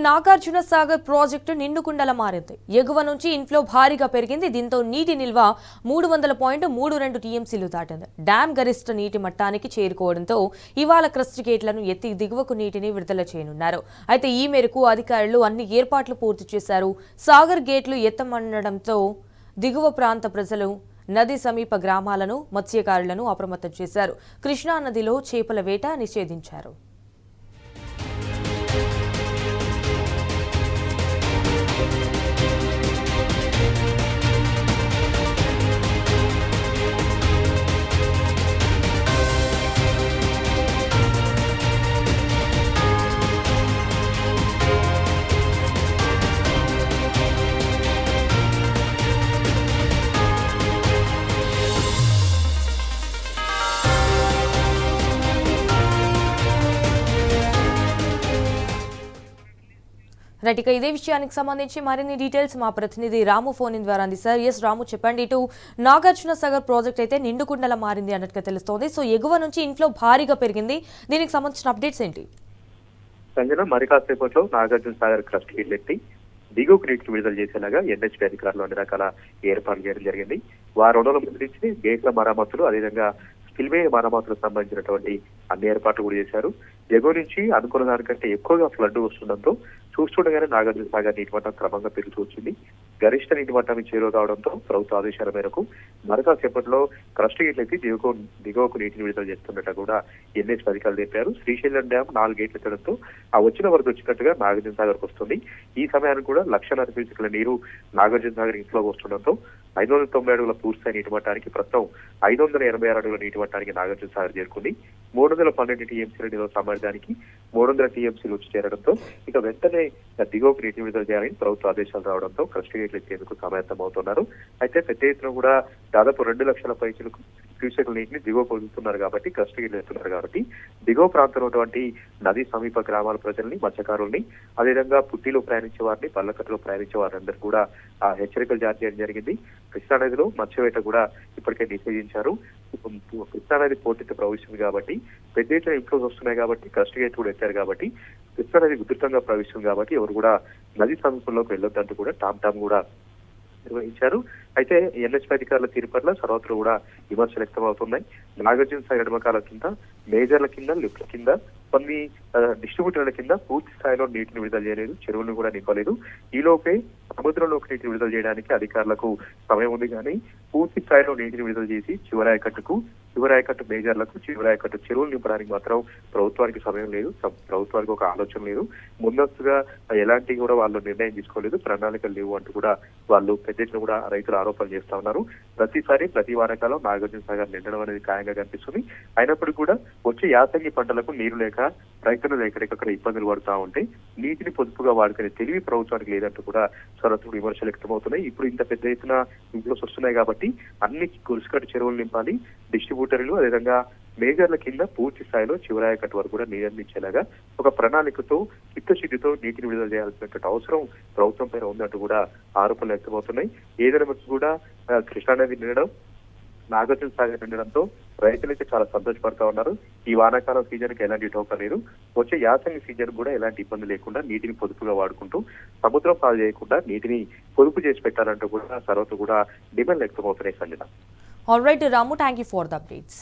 Nagarjuna Sagar project నిండుకుండల మారింది. ఎగువ నుంచి ఇన్ఫ్లో భారీగా పెరిగింది. దీంతో నీటి నిల్వ 300.32 టీఎంసీలు దాటింది. డ్యాం గరిష్ట నీటి మట్టానికి చేరుకోవడంతో ఇవాళ క్రస్ట్ గేట్లను ఎత్తి దిగువకు నీటిని విడుదల చేయనున్నారు. అయితే ఈ మేరకు అధికారులు అన్ని ఏర్పాట్లు పూర్తి చేశారు. సాగర్ గేట్లు ఎత్తమనడంతో దిగువ ప్రాంత ప్రజలు నది సమీప గ్రామాలను మత్స్యకారులను అప్రమత్తం చేశారు. కృష్ణా నదిలో చేపల వేట నిషేధించారు. రైట్, ఇదే విషయానికి సంబంధించి మరిన్ని డీటెయిల్స్ మా ప్రతినిధి రాము ఫోన్ ఇన్ ద్వారా అందిస్తారు. ఎస్ రాము, చెప్పండి. ఇటు నాగార్జున సాగర్ ప్రాజెక్ట్ అయితే నిండుకుండలా మారింది అన్నట్టుగా తెలుస్తోంది. సో ఎగువ నుంచి ఇన్ఫ్లో భారీగా పెరిగింది. దీనికి సంబంధించిన అప్డేట్స్ ఏంటి? సంజన, మరి కాసేపట్లో నాగార్జున సాగర్ క్రస్ట్ గేట్లు ఎత్తి దిగువకు నీటిని విడుదల చేసేలాగా ఎన్హెచ్పీ అధికారులు అన్ని రకాల ఏర్పాట్లు చేయడం జరిగింది. వారం రోజుల ముందు నుంచి గేట్ల మరమ్మతులు, అదేవిధంగా స్పిల్వే మరమ్మతులకు సంబంధించినటువంటి అన్ని ఏర్పాట్లు కూడా చేశారు. ఎగువ నుంచి అనుకున్న దానికంటే ఎక్కువగా ఫ్లడ్ వస్తుండటంతో చూస్తుండగానే నాగార్జున సాగర్ నీటి మట్టం క్రమంగా పెరుగుతూ వచ్చింది. గరిష్ట నీటి మట్టానికి చేరువ కావడంతో ప్రభుత్వ ఆదేశాల మేరకు మరొక సేపట్లో క్రస్ట్ గేట్లు ఎత్తి దిగువకు నీటిని విడుదల చేస్తున్నట్టు కూడా ఎన్హెచ్ అధికారులు చెప్పారు. శ్రీశైలం డ్యాం 4 గేట్లు ఎత్తడంతో ఆ వచ్చిన వరద వచ్చినట్టుగా నాగార్జున సాగర్కు వస్తుంది. ఈ సమయానికి కూడా 1,00,000 క్యూసెక్ల నీరు నాగార్జున సాగర్ ఇంట్లో వస్తుండటంతో 590 అడుగుల పూర్తిస్థాయి నీటి మట్టానికి ప్రస్తుతం 586 అడుగుల నీటి మట్టానికి నాగార్జున సాగర్ చేరుకుంది. 312 టీఎంసీల నిల్వ సామర్థ్యానికి 300 టీఎంసీలు వచ్చి చేరడంతో ఇక వెంటనే దిగువకు నీటిని విడుదల చేయాలని ప్రభుత్వ ఆదేశాలు రావడంతో క్రస్ట్ గేట్లు ఎత్తేందుకు సమాయత్తమవుతున్నారు. అయితే పెద్ద ఎత్తున కూడా దాదాపు 2 లక్షల పైచలకు క్యూసెక్ల నీటిని దిగువ పొందుతున్నారు కాబట్టి క్రస్ట్ గేట్లు ఎత్తున్నారు కాబట్టి దిగువ ప్రాంతంలో ఉన్నటువంటి నది సమీప గ్రామాల ప్రజల్ని, మత్స్యకారుల్ని, అదేవిధంగా పుట్టిలో ప్రయాణించే వారిని, పల్లకట్టులో ప్రయాణించే వారందరూ కూడా ఆ హెచ్చరికలు జారీ చేయడం జరిగింది. కృష్ణానదిలో మత్స్యవేట కూడా ఇప్పటికే నిషేధించారు. కృష్ణానది పోటెత్తి ప్రవహిస్తుంది కాబట్టి పెద్ద ఎత్తున ఇన్ఫ్లోస్ వస్తున్నాయి కాబట్టి క్రస్ట్ గేట్ కూడా ఎత్తారు కాబట్టి కృష్ణానది ఉధృతంగా ప్రవహిస్తుంది కాబట్టి ఎవరు కూడా నది సమీపంలోకి వెళ్ళొద్దంటూ కూడా టామ్ కూడా నిర్వహించారు. అయితే ఎన్హెచ్పీ అధికారుల తీరు పట్ల సర్వత్రా కూడా విమర్శలు వ్యక్తమవుతున్నాయి. నాగార్జున సాగర్ ఎడమకాల కింద, మేజర్ల కింద, లిఫ్ట్ల కింద, కొన్ని డిస్ట్రిబ్యూటర్ల కింద పూర్తి స్థాయిలో నీటిని విడుదల చేయలేదు, చెరువులను కూడా నింపలేదు. ఈలోపే సముద్రంలోకి నీటిని విడుదల చేయడానికి అధికారులకు సమయం ఉంది కానీ పూర్తి స్థాయిలో నీటిని విడుదల చేసి చివరాయకట్టు మేజర్లకు, చివరాయకట్టు చెరువులు నింపడానికి మాత్రం ప్రభుత్వానికి సమయం లేదు, ప్రభుత్వానికి ఒక ఆలోచన లేదు, ముందస్తుగా ఎలాంటి కూడా వాళ్ళు నిర్ణయం తీసుకోలేదు, ప్రణాళికలు లేవు అంటూ కూడా వాళ్ళు పెద్ద ఎత్తున కూడా రైతులు ఆరోపణలు చేస్తా ఉన్నారు. ప్రతి వానకాలం నాగార్జున సాగర్ నిండడం అనేది ఖాయంగా కనిపిస్తుంది. అయినప్పటికీ కూడా వచ్చే యాసంగి పంటలకు నీరు లేక రైతులు ఎక్కడికక్కడ ఇబ్బందులు పడుతూ ఉంటే నీటిని పొదుపుగా వాడుకునే తెలివి ప్రభుత్వానికి లేదంటూ కూడా సరత్తుడు విమర్శలు వ్యక్తమవుతున్నాయి. ఇప్పుడు ఇంత పెద్ద ఎత్తున ఇంప్లోస్ వస్తున్నాయి కాబట్టి అన్ని గొలుసుకట్టు చెరువులు నింపాలి, డిస్ట్రిబ్యూటర్లు అదేవిధంగా మేజర్ల కింద పూర్తి స్థాయిలో చివరాయకట్టు వరకు కూడా నిర్మించేలాగా ఒక ప్రణాళికతో చిత్తశుద్ధితో నీటిని విడుదల చేయాల్సినటువంటి అవసరం ప్రభుత్వం పైన ఉందంటూ కూడా ఆరోపణలు వ్యక్తమవుతున్నాయి. ఏదైనా కూడా కృష్ణానది నిండడం, నాగార్జున సాగర్ నిండడంతో రైతులైతే చాలా సంతోషపడతా ఉన్నారు. ఈ వానాకాలం సీజన్ కి ఎలాంటి టోకా లేదు, వచ్చే యాసంగి సీజన్ కూడా ఎలాంటి ఇబ్బంది లేకుండా నీటిని పొదుపుగా వాడుకుంటూ సముద్రం పాలు చేయకుండా నీటిని పొదుపు చేసి పెట్టాలంటూ కూడా సర్వత్రా కూడా డిమాండ్ వ్యక్తమవుతున్నాయి. Sanjana. All right Ramu, thank you for the updates.